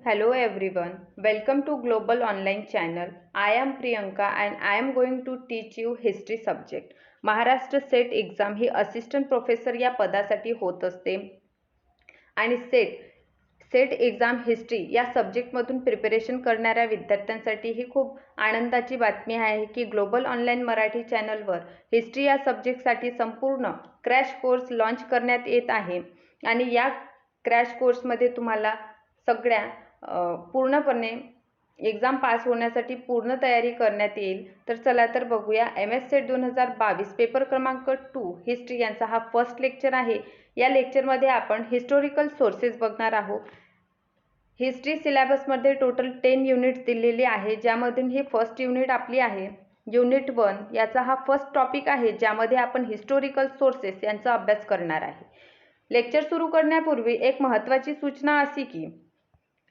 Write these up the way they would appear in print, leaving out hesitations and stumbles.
Hello everyone, welcome to Global Online Channel. I am Priyanka and I am going to teach you history subject. Maharashtra set exam he assistant professor या पदासाठी होत असते आणि set exam history या सब्जेक्टमधून preparation करणाऱ्या विद्यार्थ्यांसाठी ही खूप आनंदाची बातमी आहे की ग्लोबल ऑनलाईन मराठी चॅनलवर हिस्ट्री या सब्जेक्टसाठी संपूर्ण क्रॅश कोर्स लॉन्च करण्यात येत आहे आणि या क्रॅश कोर्समध्ये तुम्हाला सगळ्या पूर्णपणे एक्झाम पास होण्यासाठी पूर्ण तयारी करण्यात येईल. तर चला तर बघूया. MS सेट 2022 पेपर क्रमांक 2 हिस्ट्री यांचा हा फर्स्ट लेक्चर आहे. या लेक्चरमध्ये आपण हिस्टोरिकल सोर्सेस बघणार आहोत. हिस्ट्री सिलेबसमध्ये टोटल 10 युनिट्स दिलेली आहे, ज्यामधून ही फर्स्ट युनिट आपली आहे. युनिट 1 याचा हा फर्स्ट टॉपिक आहे, ज्यामध्ये आपण हिस्टोरिकल सोर्सेस यांचा अभ्यास करणार आहे. लेक्चर सुरू करण्यापूर्वी एक महत्त्वाची सूचना अशी की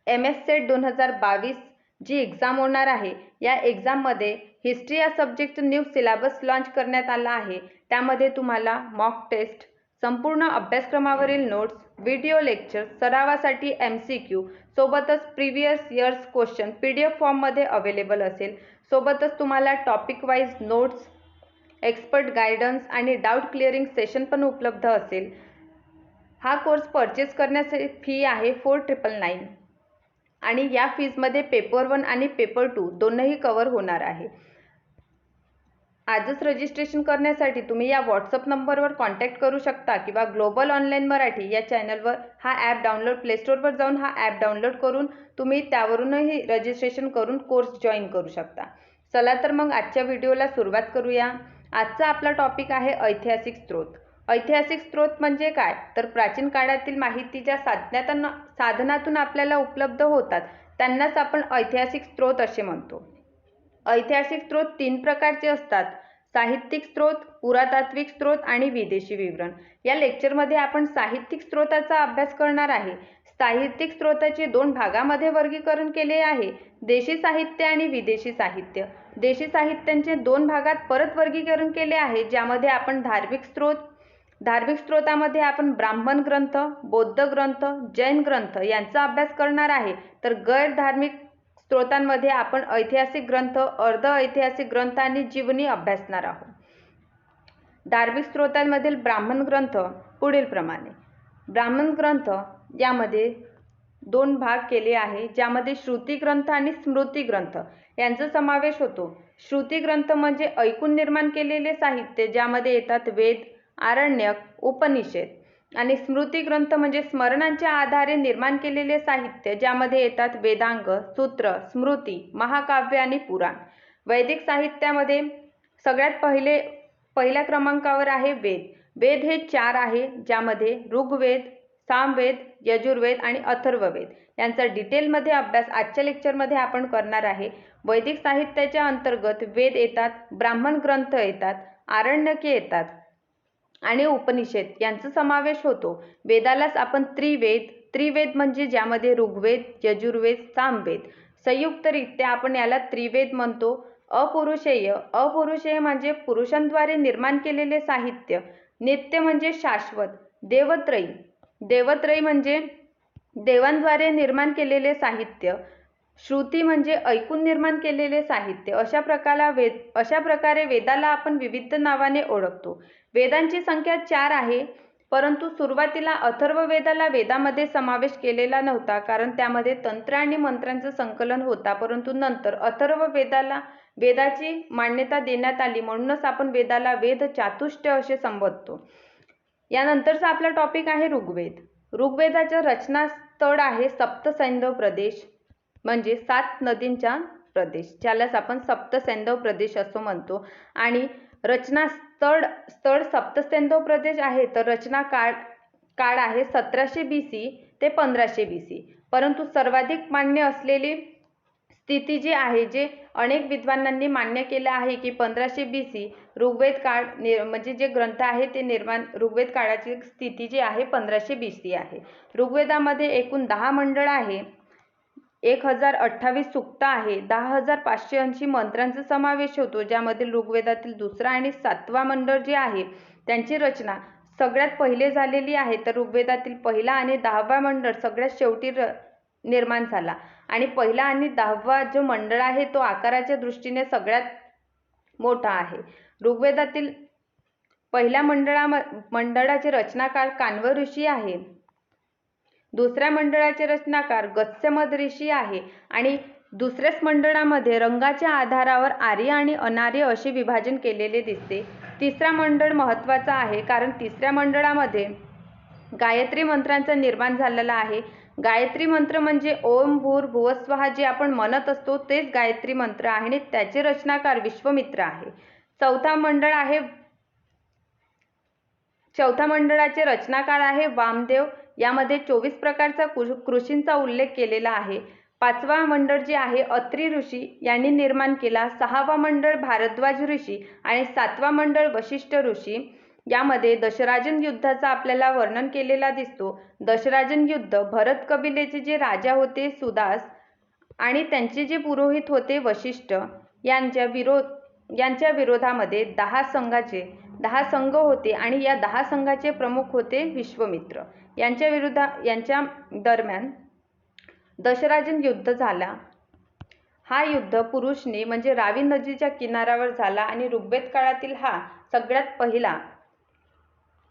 MS सेट 2022 जी एक्झाम होणार आहे, या एक्झाममध्ये हिस्ट्री या सब्जेक्ट न्यू सिलेबस लॉन्च करण्यात आला आहे. त्यामध्ये तुम्हाला मॉक टेस्ट, संपूर्ण अभ्यासक्रमावरील नोट्स, व्हिडिओ लेक्चर, सरावासाठी MCQ सोबतच प्रिव्हियस इयर्स क्वेश्चन PDF फॉर्ममध्ये अवेलेबल असेल. सोबतच तुम्हाला topic wise notes, expert guidance आणि डाऊट क्लिअरिंग सेशन पण उपलब्ध असेल. हा कोर्स परचेस करण्याची फी आहे 4999 आणि या फीजमध्ये पेपर 1 आणि पेपर 2 दोनही कव्हर होणार आहे. आजच रजिस्ट्रेशन करण्यासाठी तुम्ही या व्हॉट्सअप नंबरवर कॉन्टॅक्ट करू शकता किंवा ग्लोबल ऑनलाईन मराठी या चॅनलवर हा ॲप डाउनलोड प्लेस्टोरवर जाऊन हा ॲप डाउनलोड करून तुम्ही त्यावरूनही रजिस्ट्रेशन करून कोर्स जॉईन करू शकता. चला तर मग आजच्या व्हिडिओला सुरुवात करूया. आजचा आपला टॉपिक आहे ऐतिहासिक स्रोत. ऐतिहासिक स्रोत म्हणजे काय, तर प्राचीन काळातील माहिती ज्या साधनातून आपल्याला उपलब्ध होतात त्यांनाच आपण ऐतिहासिक स्रोत असे म्हणतो. ऐतिहासिक स्रोत 3 प्रकारचे असतात: साहित्यिक स्रोत, पुरातात्विक स्रोत आणि विदेशी विवरण. या लेक्चरमध्ये आपण साहित्यिक स्रोताचा अभ्यास करणार आहे. साहित्यिक स्रोताचे 2 भागामध्ये वर्गीकरण केले आहे: देशी साहित्य आणि विदेशी साहित्य. देशी साहित्यांचे 2 भागात परत वर्गीकरण केले आहे, ज्यामध्ये आपण धार्मिक स्रोतामध्ये आपण ब्राह्मण ग्रंथ, बौद्ध ग्रंथ, जैन ग्रंथ यांचा अभ्यास करणार आहे. तर गैर धार्मिक स्रोतांमध्ये आपण ऐतिहासिक ग्रंथ, अर्ध ऐतिहासिक ग्रंथ आणि जीवनी अभ्यासणार आहोत. धार्मिक स्रोतांमधील ब्राह्मण ग्रंथ पुढील प्रमाणे. ब्राह्मण ग्रंथ यामध्ये 2 भाग केले आहे, ज्यामध्ये श्रुती ग्रंथ आणि स्मृती ग्रंथ यांचा समावेश होतो. श्रुती ग्रंथ म्हणजे ऐकून निर्माण केलेले साहित्य, ज्यामध्ये येतात वेद, आरण्यक, उपनिषद. आणि स्मृती ग्रंथ म्हणजे स्मरणांच्या आधारे निर्माण केलेले साहित्य, ज्यामध्ये येतात वेदांग, सूत्र, स्मृती, महाकाव्य आणि पुराण. वैदिक साहित्यामध्ये सगळ्यात पहिल्या क्रमांकावर आहे वेद. वेद हे 4 आहे, ज्यामध्ये ऋग्वेद, सामवेद, यजुर्वेद आणि अथर्ववेद यांचा डिटेलमध्ये अभ्यास आजच्या लेक्चरमध्ये आपण करणार आहे. वैदिक साहित्याच्या अंतर्गत वेद येतात, ब्राह्मण ग्रंथ येतात, आरण्यके येतात आणि उपनिषद यांचा समावेश होतो. वेदालाच आपण त्रिवेद म्हणजे ज्यामध्ये ऋग्वेद, यजुर्वेद, सामवेद संयुक्तरित्या आपण याला त्रिवेद म्हणतो. अपौरुषेय म्हणजे पुरुषांद्वारे निर्माण केलेले साहित्य. नित्य म्हणजे शाश्वत. देवत्रयी म्हणजे देवांद्वारे निर्माण केलेले साहित्य. श्रुती म्हणजे ऐकून निर्माण केलेले साहित्य. अशा प्रकारे वेदाला आपण विविध नावाने ओळखतो. वेदांची संख्या 4 आहे, परंतु सुरुवातीला अथर्ववेदाला वेदामध्ये समावेश केलेला नव्हता, कारण त्यामध्ये तंत्र आणि मंत्रांचं संकलन होता. परंतु नंतर वेदाची मान्यता देण्यात आली, म्हणूनच आपण वेदाला वेद चातुष्टय असे संबोधतो. यानंतरचा आपला टॉपिक आहे ऋग्वेद. ऋग्वेदाचं रचनास्थळ आहे सप्तसैंधव प्रदेश, म्हणजे 7 नदींचा प्रदेश, ज्यालाच आपण सप्तसैंधव प्रदेश असं म्हणतो. आणि रचनास्थळ सप्तसैंधव प्रदेश आहे, तर रचना काळ आहे 1700 BC ते 1500 BC. परंतु सर्वाधिक मान्य असलेली स्थिती जी आहे, जे अनेक विद्वानांनी मान्य केलं आहे की 1500 BC ऋग्वेद काळ म्हणजे जे ग्रंथ आहे ते ऋग्वेद काळाची स्थिती जी आहे 1500 BC आहे. ऋग्वेदामध्ये एकूण 10 मंडळ आहे, 1028 सूक्त आहे, 10580 मंत्रांचा समावेश होतो, ज्यामधील ऋग्वेदातील 2रा आणि 7वा मंडळ जे आहे त्यांची रचना सगळ्यात पहिले झालेली आहे. तर ऋग्वेदातील पहिला आणि 10वा मंडळ सगळ्यात शेवटी निर्माण झाला आणि पहिला आणि 10वा जो मंडळ आहे तो आकाराच्या दृष्टीने सगळ्यात मोठा आहे. ऋग्वेदातील पहिल्या मंडळाचे रचनाकार काण्व ऋषी आहे. दुसऱ्या मंडळाचे रचनाकार गत्स्यमद ऋषी आहे आणि दुसऱ्याच मंडळामध्ये रंगाच्या आधारावर आर्य आणि अनार्य असे विभाजन केलेले दिसते. तिसरा मंडळ महत्त्वाचा आहे कारण तिसऱ्या मंडळामध्ये गायत्री मंत्रांचा निर्माण झालेला आहे. गायत्री मंत्र म्हणजे ओम भूर्भुवस्वः जे आपण म्हणत असतो तेच गायत्री मंत्र आहे आणि त्याचे रचनाकार विश्वामित्र आहे. चौथ्या मंडळाचे रचनाकार आहे वामदेव. यामध्ये 24 प्रकारचा कृषींचा उल्लेख केलेला आहे. 5वा मंडळ जे आहे अत्री ऋषी यांनी निर्माण केला. 6वा मंडळ भारद्वाज ऋषी आणि 7वा मंडळ वशिष्ठ ऋषी. यामध्ये दशराजन युद्धाचा आपल्याला वर्णन केलेला दिसतो. दशराजन युद्ध भरत कबिलेचे जे राजा होते सुदास आणि त्यांचे जे पुरोहित होते वशिष्ठ यांच्या विरोधामध्ये 10 संघ होते आणि या 10 संघाचे प्रमुख होते विश्वामित्र. यांच्या दरम्यान दशराजन युद्ध झाला. हा युद्ध पुरुषनी म्हणजे रावी नदीच्या किनाऱ्यावर झाला आणि ऋग्वेद काळातील हा सगळ्यात पहिला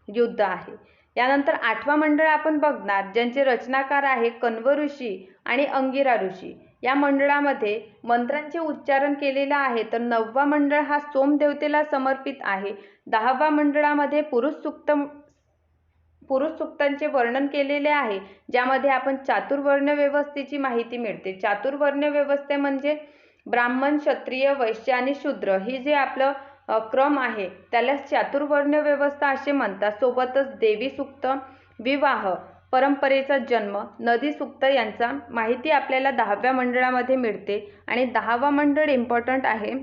युद्ध आहे. यानंतर 8वा मंडळ आपण बघणार ज्यांचे रचनाकार आहे कण्व ऋषी आणि अंगिरा ऋषी. या मंडळामध्ये मंत्रांचे उच्चारण केलेले आहे. तर 9वा मंडळ हा सोमदेवतेला समर्पित आहे. 10वा मंडळामध्ये पुरुष सूक्तांचे वर्णन केलेले आहे ज्यामध्ये आपण चातुर्वर्ण व्यवस्थेची माहिती मिळते. चातुर्वर्ण व्यवस्थे म्हणजे ब्राह्मण, क्षत्रिय, वैश्य आणि शूद्र ही जे आपलं क्रम आहे त्याला चातुर्वर्ण व्यवस्था असे म्हणतात. सोबतच देवी सूक्त, विवाह, परंपरेचा जन्म, नदी सूक्त यांचा माहिती आपल्याला 10व्या मंडळामध्ये मिळते. आणि 10वा मंडळ इम्पॉर्टंट आहे.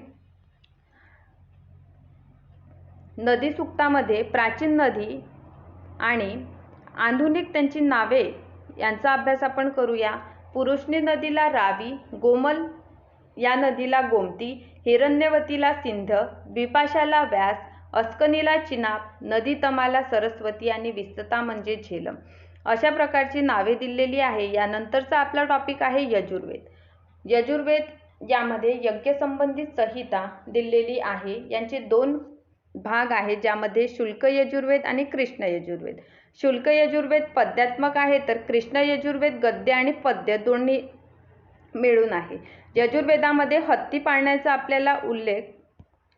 नदी सूक्तामध्ये प्राचीन नदी आणि आधुनिक त्यांची नावे यांचा अभ्यास आपण करूया. पुरुषनी नदीला रावी, गोमल या नदीला गोमती, हिरण्यवतीला सिंध, विपाशाला व्यास, अस्कनीला चिनाब, नदी तमाला सरस्वती आणि विस्तता म्हणजे झेलम अशा प्रकारची नावे दिलेली आहे. यानंतरचा आपला टॉपिक आहे यजुर्वेद. यजुर्वेद यामध्ये यज्ञ संबंधित संहिता दिलेली आहे. यांचे 2 भाग आहेत ज्यामध्ये शुल्क यजुर्वेद आणि कृष्ण यजुर्वेद. शुल्क यजुर्वेद पद्यात्मक आहे तर कृष्ण यजुर्वेद गद्य आणि पद्य दोन्ही मिळून आहे. यजुर्वेदामध्ये हत्ती पाळण्याचा आपल्याला उल्लेख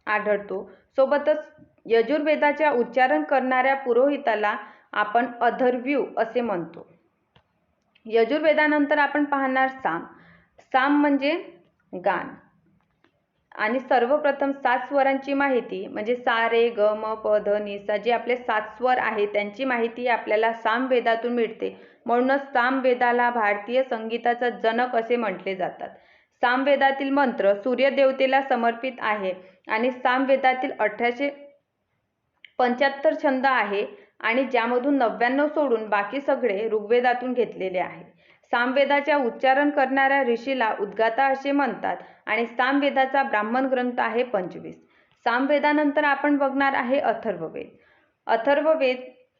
आढळतो. सोबतच यजुर्वेदाच्या उच्चारण करणाऱ्या पुरोहिताला आपण अथर्वयु असे म्हणतो. यजुर्वेदानंतर आपण पाहणार साम. साम म्हणजे गान आणि सर्वप्रथम 7 स्वरांची माहिती म्हणजे सा रे ग म प ध नि सा जे आपले 7 स्वर आहेत त्यांची माहिती आपल्याला सामवेदातून मिळते. म्हणूनच सामवेदाला भारतीय संगीताचा जनक असे म्हटले जातात. सामवेदातील मंत्र सूर्यदेवतेला समर्पित आहे आणि सामवेदातील 1875 छंद आहे आणि ज्यामधून 99 सोडून बाकी सगळे ऋग्वेदातून घेतलेले आहे. सामवेदाच्या उच्चारण करणाऱ्या ऋषीला उद्गाता असे म्हणतात आणि सामवेदाचा ब्राह्मण ग्रंथ आहे 25. सामवेदानंतर आपण बघणार आहे अथर्ववेद. अथर्ववेद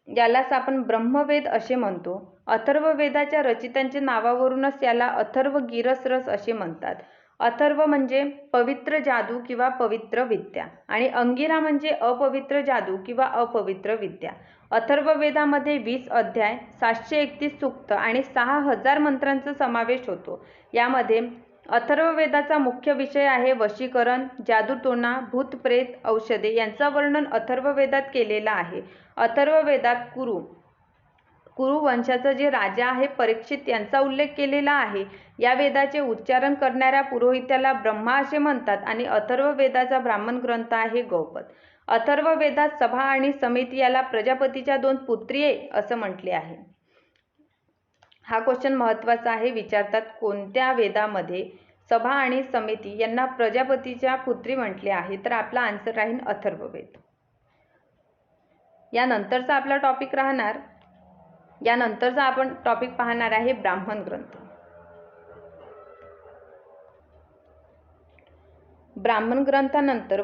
यालाच आपण ब्रह्मवेद असे म्हणतो. अथर्ववेदाच्या रचितांच्या नावावरूनच याला अथर्वगिरस रस असे म्हणतात. अथर्व म्हणजे पवित्र जादू किंवा पवित्र विद्या आणि अंगिरा म्हणजे अपवित्र जादू किंवा अपवित्र विद्या. अथर्ववेदामध्ये 20 अध्याय, 731 सूक्त आणि 6000 मंत्रांचा समावेश होतो. यामध्ये अथर्ववेदाचा मुख्य विषय आहे वशीकरण, जादूटोणा, भूतप्रेत, औषधे यांचा वर्णन अथर्ववेदात केलेला आहे. अथर्ववेदात कुरु वंशाचा जे राजा आहे परीक्षित यांचा उल्लेख केलेला आहे. या वेदाचे उच्चारण करणाऱ्या पुरोहिताला ब्रह्मा असे म्हणतात आणि अथर्ववेदाचा ब्राह्मण ग्रंथ आहे गौपद. अथर्ववेदात सभा आणि समिती याला प्रजापतीच्या 2 पुत्रिये असं म्हटले आहे. हा क्वेश्चन महत्त्वाचा आहे, विचारतात कोणत्या वेदामध्ये सभा आणि समिती यांना प्रजापतीच्या पुत्री म्हटले आहे. तर आपला आन्सर राहील अथर्ववेद. यानंतरचा आपला टॉपिक राहणार यानंतरचा आपण टॉपिक पाहणार आहे ब्राह्मण ग्रंथ. ब्राह्मण ग्रंथानंतर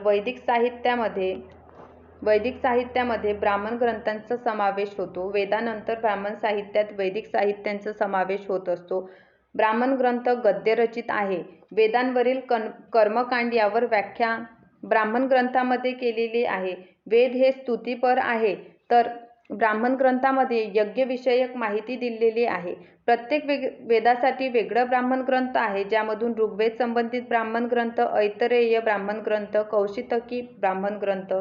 वैदिक साहित्यामध्ये ब्राह्मण ग्रंथांचा समावेश होतो. वेदानंतर ब्राह्मण साहित्यात वैदिक साहित्यांचा समावेश होत असतो. ब्राह्मण ग्रंथ गद्यरचित आहे. वेदांवरील कर्मकांड यावर व्याख्या ब्राह्मण ग्रंथामध्ये केलेली आहे. वेद हे स्तुतिपर आहे, तर ब्राह्मण ग्रंथामध्ये यज्ञविषयक माहिती दिलेली आहे. प्रत्येक वेदासाठी वेगळं ब्राह्मण ग्रंथ आहे, ज्यामधून ऋग्वेद संबंधित ब्राह्मण ग्रंथ, ऐतरेय ब्राह्मण ग्रंथ, कौशितकी ब्राह्मण ग्रंथ,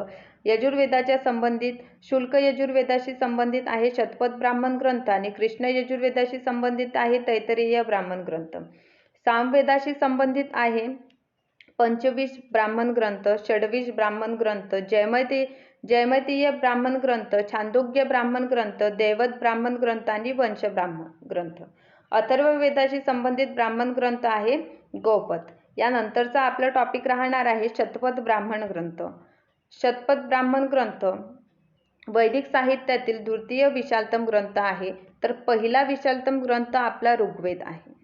यजुर्वेदाच्या संबंधित शुल्क यजुर्वेदाशी संबंधित आहे शतपथ ब्राह्मण ग्रंथ आणि कृष्ण यजुर्वेदाशी संबंधित आहे तैतरीय ब्राह्मण ग्रंथ. सामवेदाशी संबंधित आहे पंचविश ब्राह्मण ग्रंथ, षडविश ब्राह्मण ग्रंथ, जयमतीय ब्राह्मण ग्रंथ, छांदोग्य ब्राह्मण ग्रंथ, दैवत ब्राह्मण ग्रंथ आणि वंश ब्राह्मण ग्रंथ. अथर्ववेदाशी संबंधित ब्राह्मण ग्रंथ आहे गौपद. यानंतरचा आपला टॉपिक राहणार आहे शतपथ ब्राह्मण ग्रंथ. शतपथ ब्राह्मण ग्रंथ वैदिक साहित्यातील द्वितीय विशालतम ग्रंथ आहे, तर पहिला विशालतम ग्रंथ आपला ऋग्वेद आहे.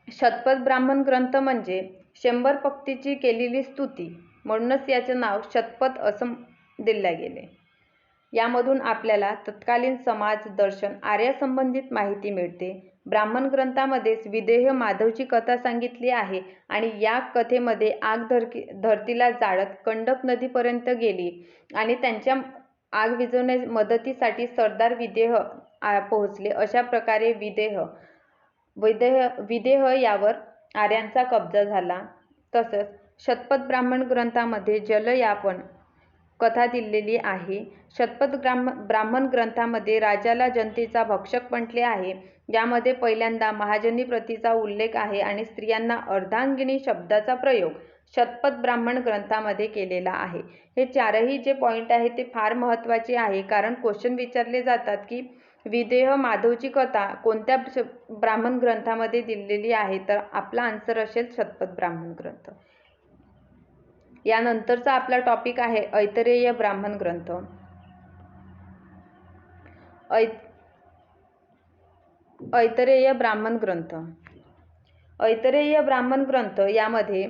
शतपथ ब्राह्मण ग्रंथ म्हणजे 100 पंक्तीची केलेली स्तुती, म्हणूनच याचे नाव शतपथ असं दिले गेले. यामधून आपल्याला तत्कालीन समाज, दर्शन, आर्यासंबंधित माहिती मिळते. ब्राह्मण ग्रंथामध्येच विदेह माधवची कथा सांगितली आहे आणि या कथेमध्ये आग धरतीला जाळत कंडक नदीपर्यंत गेली आणि त्यांच्या आग विझवण्या मदतीसाठी सरदार विदेह पोहोचले. अशा प्रकारे विदेह यावर आर्यांचा कब्जा झाला. तसंच शतपथ ब्राह्मण ग्रंथामध्ये जलयापन कथा दिलेली आहे. शतपथ ब्राह्मण ग्रंथामध्ये राजाला जनतेचा भक्षक म्हटले आहे. यामध्ये पहिल्यांदा महाजनी प्रतीचा उल्लेख आहे आणि स्त्रियांना अर्धांगिनी शब्दाचा प्रयोग शतपथ ब्राह्मण ग्रंथामध्ये केलेला आहे. हे चारही जे पॉईंट आहे ते फार महत्त्वाचे आहे, कारण क्वेश्चन विचारले जातात की विदेह माधवची कथा कोणत्या ब्राह्मण ग्रंथामध्ये दिलेली आहे, तर आपला आन्सर असेल शतपथ ब्राह्मण ग्रंथ. यानंतरचा आपला टॉपिक आहे ऐतरेय ब्राह्मण ग्रंथ. ऐतरेय ब्राह्मण ग्रंथ. ऐतरेय ब्राह्मण ग्रंथ यामध्ये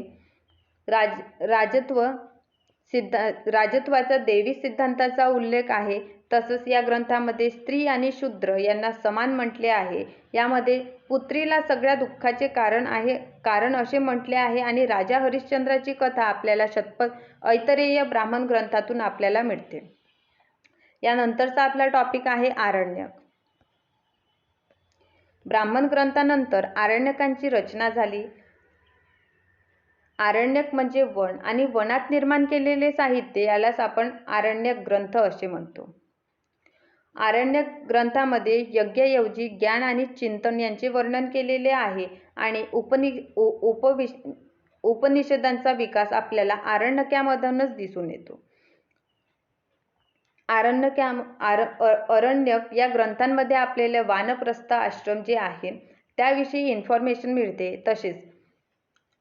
राजत्वाचा दैवी सिद्धांताचा उल्लेख आहे. तसंच या ग्रंथामध्ये स्त्री आणि शूद्र यांना समान म्हटले आहे. यामध्ये पुत्रीला सगळ्या दुःखाचे कारण असे म्हटले आहे आणि राजा हरिश्चंद्राची कथा आपल्याला ऐतरेय ब्राह्मण ग्रंथातून आपल्याला मिळते. यानंतरचा आपला टॉपिक आहे आरण्यक. ब्राह्मण ग्रंथानंतर आरण्यकांची रचना झाली. आरण्यक म्हणजे वन आणि वनात निर्माण केलेले साहित्य, यालाच आपण आरण्यक ग्रंथ असे म्हणतो. आरण्यक ग्रंथामध्ये यज्ञऐवजी ज्ञान आणि चिंतन यांचे वर्णन केलेले आहे आणि उपनिषदांचा विकास आपल्याला आरण्यकामधूनच दिसून येतो. अरण्यक या ग्रंथांमध्ये आपल्याला वानप्रस्थ आश्रम जे आहे त्याविषयी इन्फॉर्मेशन मिळते. तसेच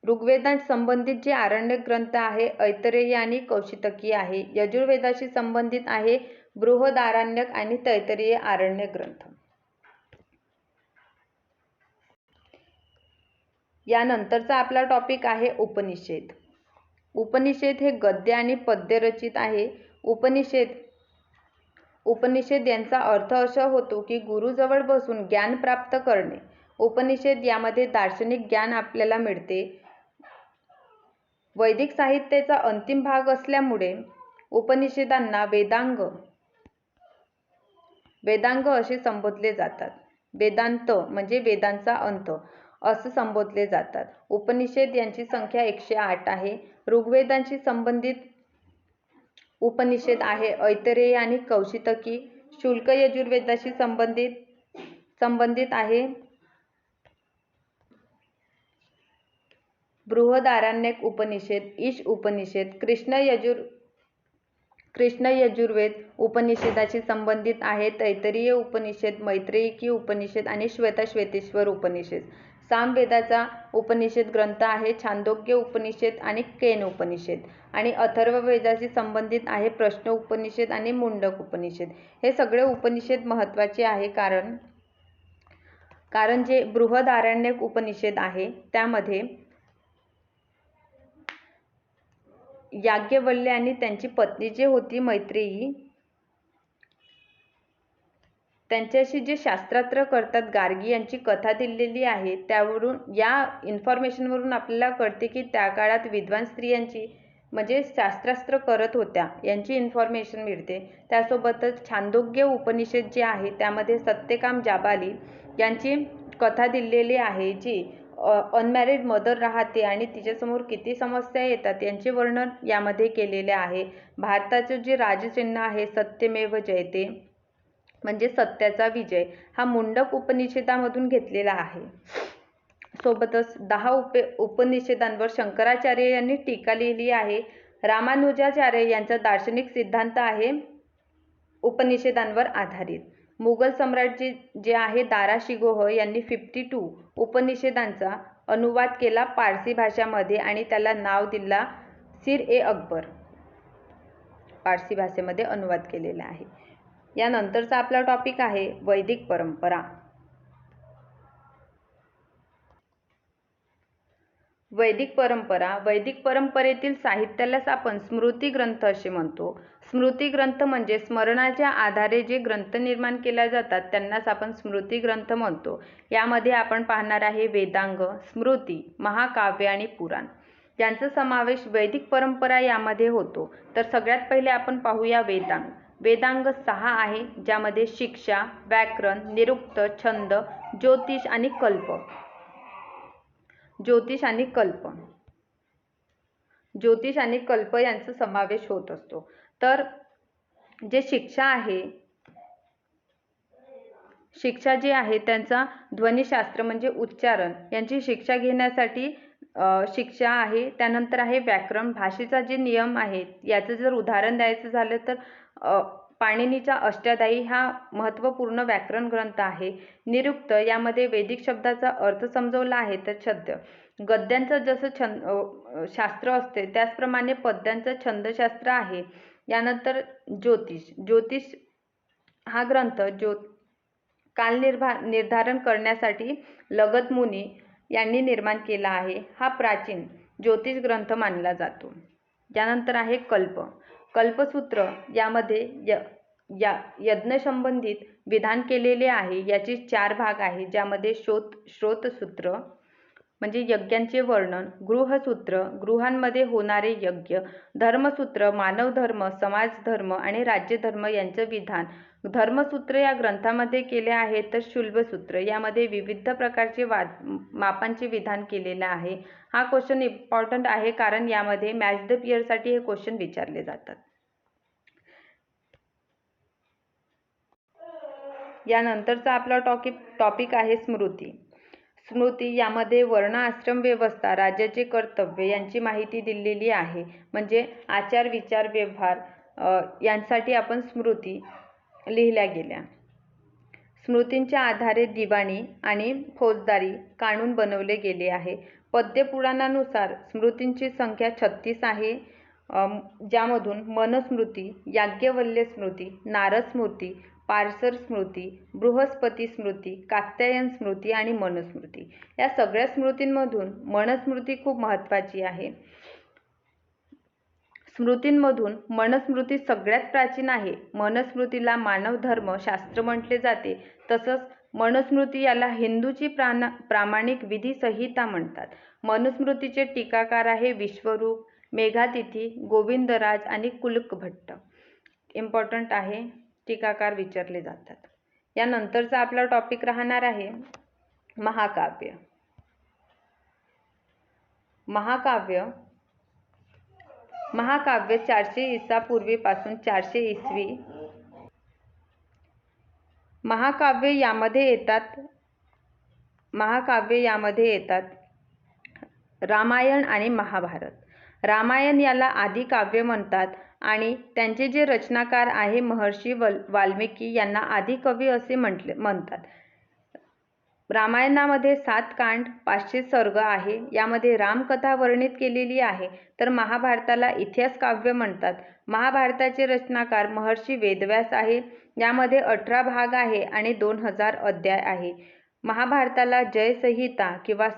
ऋग्वेदांशी संबंधित जे आरण्यक ग्रंथ आहे ऐतरेय आणि कौशितकी आहे. यजुर्वेदाशी संबंधित आहे बृहदारण्यक आणि तैतरीय आरण्यक ग्रंथ. यानंतरचा आपला टॉपिक आहे उपनिषद. उपनिषद हे गद्य आणि पद्य रचित आहे. उपनिषद यांचा अर्थ असा होतो की गुरुजवळ बसून ज्ञान प्राप्त करणे. उपनिषद यामध्ये दार्शनिक ज्ञान आपल्याला मिळते. वैदिक साहित्याचा अंतिम भाग असल्यामुळे उपनिषदांना वेदांग असे संबोधले जातात. वेदांत म्हणजे वेदांचा अंत असं संबोधले जातात. उपनिषद यांची संख्या 108 आहे. ऋग्वेदांशी संबंधित उपनिषद आहे ऐतरेय आणि कौशितकी. शुल्क यजुर्वेदाशी संबंधित आहे बृहदारण्यक उपनिषद, ईश उपनिषद. कृष्ण यजुर्वेद उपनिषदाशी संबंधित आहे तैतरीय उपनिषद, मैत्रेयी उपनिषद आणि श्वेतेश्वर उपनिषद. सामवेदाचा उपनिषद ग्रंथ आहे छांदोग्य उपनिषद आणि केन उपनिषद आणि अथर्ववेदाशी संबंधित आहे प्रश्न उपनिषद आणि मुंडक उपनिषद. हे सगळे उपनिषद महत्त्वाचे आहे, कारण जे बृहदारण्यक उपनिषद आहे त्यामध्ये याज्ञवल्क्य आणि त्यांची पत्नी जे होती मैत्रेयी, त्यांच्याशी जे शास्त्रार्थ करतात गार्गी यांची कथा दिलेली आहे, त्यावरून या इन्फॉर्मेशनवरून आपल्याला कळते की त्या काळात विद्वान स्त्रियांची म्हणजे शास्त्रास्त्र करत होत्या यांची इन्फॉर्मेशन मिळते. त्यासोबतच छांदोग्य उपनिषद जे आहे त्यामध्ये सत्यकाम जाबाली यांची कथा दिलेली आहे, जी अनमॅरिड मदर राहते आणि तिच्यासमोर किती समस्या येतात यांचे वर्णन यामध्ये केलेले आहे. भारताचे जे राजचिन्ह आहे सत्यमेव जयते म्हणजे सत्याचा विजय, हा मुंडक उपनिषदामधून घेतलेला आहे. सोबतच 10 उपनिषदांवर शंकराचार्य यांनी टीका लिहिली आहे. रामानुजाचार्य यांचा दार्शनिक सिद्धांत आहे उपनिषदांवर आधारित. मुघल सम्राट जे आहे दारा शिकोह यांनी 52 उपनिषदांचा अनुवाद केला पारसी भाषामध्ये आणि त्याला नाव दिला सीर-ए-अकबर. पारसी भाषेमध्ये अनुवाद केलेला आहे. यानंतरचा आपला टॉपिक आहे वैदिक परंपरा. वैदिक परंपरा. वैदिक परंपरेतील साहित्यालाच आपण स्मृती ग्रंथ असे म्हणतो. स्मृती ग्रंथ म्हणजे स्मरणाच्या आधारे जे ग्रंथ निर्माण केल्या जातात त्यांनाच आपण स्मृती ग्रंथ म्हणतो. यामध्ये आपण पाहणार आहे वेदांग, स्मृती, महाकाव्य आणि पुराण यांचा समावेश वैदिक परंपरा यामध्ये होतो. तर सगळ्यात पहिले आपण पाहूया वेदांग. वेदांग 6 आहे, ज्यामध्ये शिक्षा, व्याकरण, निरुक्त, छंद, ज्योतिष आणि कल्प यांचा समावेश होत असतो. तर जे शिक्षा जे आहे त्यांचा ध्वनिशास्त्र म्हणजे उच्चारण यांची शिक्षा घेण्यासाठी शिक्षा आहे. त्यानंतर आहे व्याकरण, भाषेचा जे नियम आहेत याचं जर उदाहरण द्यायचं झालं तर पाणिनीचा अष्टाध्यायी हा महत्त्वपूर्ण व्याकरण ग्रंथ आहे. निरुक्त यामध्ये वैदिक शब्दाचा अर्थ समजवला आहे. तर छंद, गद्यांचं जसं शास्त्र असते त्याचप्रमाणे पद्यांचं छंदशास्त्र आहे. यानंतर ज्योतिष हा ग्रंथ काल निर्धारण करण्यासाठी लगध मुनी यांनी निर्माण केला आहे. हा प्राचीन ज्योतिष ग्रंथ मानला जातो. यानंतर आहे कल्पसूत्र. यामध्ये यज्ञसंबंधित विधान केलेले आहे. याचे 4 भाग आहे, ज्यामध्ये श्रोतसूत्र म्हणजे यज्ञांचे वर्णन, गृहसूत्र गृहांमध्ये होणारे यज्ञ, धर्मसूत्र मानव धर्म, समाज धर्म आणि राज्य धर्म यांचे विधान धर्मसूत्र या ग्रंथामध्ये केले आहे. तर शुल्बसूत्र यामध्ये विविध प्रकारचे मापांचे विधान केलेले आहे. हा क्वेश्चन इम्पॉर्टंट आहे कारण यामध्ये मॅच द पेअरसाठी हे क्वेश्चन विचारले जातात. यानंतरचा आपला टॉपिक आहे स्मृती. स्मृती यामध्ये वर्ण आश्रम व्यवस्था, राज्याचे कर्तव्य यांची माहिती दिलेली आहे. म्हणजे आचार विचार व्यवहार यांसाठी आपण स्मृती लिहिल्या गेल्या. स्मृतींच्या आधारे दिवाणी आणि फौजदारी कानून बनवले गेले आहे. पद्यपुराणानुसार स्मृतींची संख्या 36 आहे, ज्यामधून मनुस्मृती, याज्ञवल्क्य स्मृती, नारद स्मृती, पार्शर स्मृती, बृहस्पती स्मृती, कात्यायन स्मृती आणि मनुस्मृती या सगळ्या स्मृतींमधून मनुस्मृती खूप महत्त्वाची आहे. स्मृतींमधून मनुस्मृती सगळ्यात प्राचीन आहे. मनुस्मृतीला मानव धर्म शास्त्र म्हटले जाते. तसंच मनुस्मृती याला हिंदूची प्रामाणिक विधी संहिता म्हणतात. मनुस्मृतीचे टीकाकार आहे विश्वरूप, मेघातिथी, गोविंदराज आणि कुलकभट्ट. इम्पॉर्टंट आहे, टीकाकार विचारले जातात. यानंतरचा आपला टॉपिक राहणार आहे महाकाव्य. महाकाव्य 400 ईसा पूर्वीपासून 400 ईसवी. महाकाव्य यामध्ये येतात रामायण आणि महाभारत. रामायण याला आदी काव्य म्हणतात आणि त्यांचे जे रचनाकार आहे महर्षी वाल्मिकी यांना आदी कवी असे म्हणतात. रामायणामध्ये 7 कांड, 500 सर्ग आहे. यामध्ये रामकथा वर्णित केलेली आहे. तर महाभारताला इतिहास काव्य म्हणतात. महाभारताचे रचनाकार महर्षी वेदव्यास आहे. यामध्ये 18 भाग आहे आणि 2000 अध्याय आहे. महाभारताला जय संहिता किंवा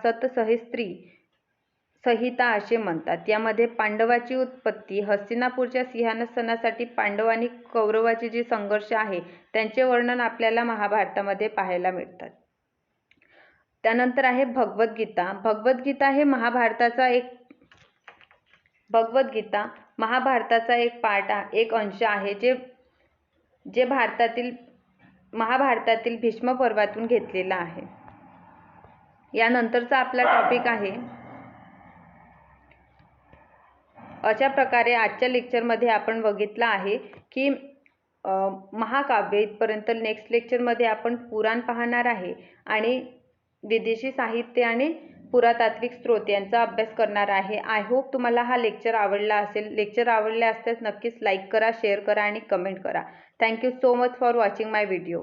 संहिता असे म्हणतात. यामध्ये पांडवाची उत्पत्ती, हस्तिनापूरच्या सिंहासनासाठी पांडव आणि कौरवाचे जे संघर्ष आहे त्यांचे वर्णन आपल्याला महाभारतामध्ये पाहायला मिळतात. त्यानंतर आहे भगवद्गीता. भगवद्गीता महाभारताचा एक एक अंश आहे जे महाभारतातील भीष्म पर्वातून घेतलेला आहे. यानंतरचा आपला टॉपिक आहे. अशा प्रकारे आजच्या लेक्चरमध्ये आपण बघितलं आहे की महाकाव्य इथपर्यंत. नेक्स्ट लेक्चरमध्ये आपण पुराण पाहणार आहे आणि विदेशी साहित्य आणि पुरातात्विक स्रोत यांचा अभ्यास करणार आहे. आय होप तुम्हाला हा लेक्चर आवडला असेल. लेक्चर आवडले असल्यास नक्कीच लाईक करा, शेअर करा आणि कमेंट करा. Thank you so much for watching my video.